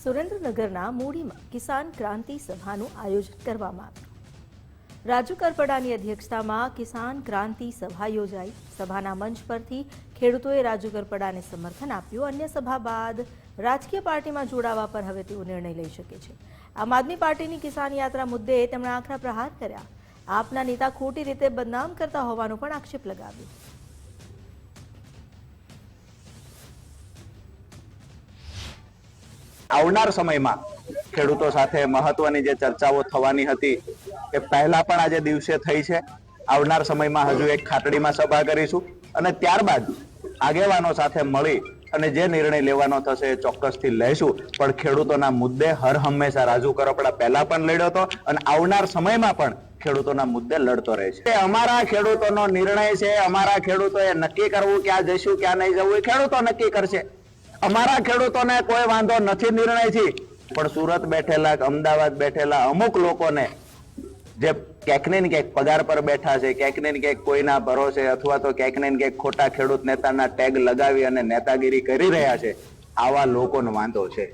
સુરેન્દ્રનગરના મૂડીમાં કિસાન ક્રાંતિ સભાનું આયોજન કરવામાં આવ્યું। રાજુ કરપડાની અધ્યક્ષતામાં કિસાન ક્રાંતિ સભા યોજાઈ। સભાના મંચ પરથી ખેડૂતોએ રાજુ કરપડાને સમર્થન આપ્યું। અન્ય સભા બાદ રાજકીય પાર્ટીમાં જોડાવા પર હવે તેઓ નિર્ણય લઈ શકે છે। આમ આદમી પાર્ટીની કિસાન યાત્રા મુદ્દે તેમણે આકરા પ્રહાર કર્યા। આપના નેતા ખોટી રીતે બદનામ કરતા હોવાનો પણ આક્ષેપ લગાવ્યો। આવનાર સમયમાં ખેડૂતો સાથે મહત્વની જે ચર્ચાઓ થવાની હતી એ પહેલા પણ આજે દિવસે થઈ છે। આવનાર સમયમાં હજુ એક ખાટડીમાં સભા કરીશું અને ત્યારબાદ આગેવાનો સાથે મળી અને જે નિર્ણય લેવાનો થશે એ ચોક્કસથી લઈશું। પણ ખેડૂતોના મુદ્દે હર હંમેશા રાજુ કરપડા પહેલા પણ લડ્યો હતો અને આવનાર સમયમાં પણ ખેડૂતોના મુદ્દે લડતો રહે છે। અમારા ખેડૂતોનો નિર્ણય છે। અમારા ખેડૂતોએ નક્કી કરવું ક્યાં જઈશું ક્યાં નહીં જવું એ ખેડૂતો નક્કી કરશે। અમારા ખેડૂતોને કોઈ વાંધો નથી નિર્ણયથી, પણ સુરત બેઠેલા અમદાવાદ બેઠેલા અમુક લોકોને જે ક્યાંક ને ક્યાંક પગાર પર બેઠા છે, ક્યાંક ને ક્યાંક કોઈના ભરોસે અથવા તો ક્યાંક ને ક્યાંક ખોટા ખેડૂત નેતાના ટેગ લગાવી અને નેતાગીરી કરી રહ્યા છે, આવા લોકોનો વાંધો છે।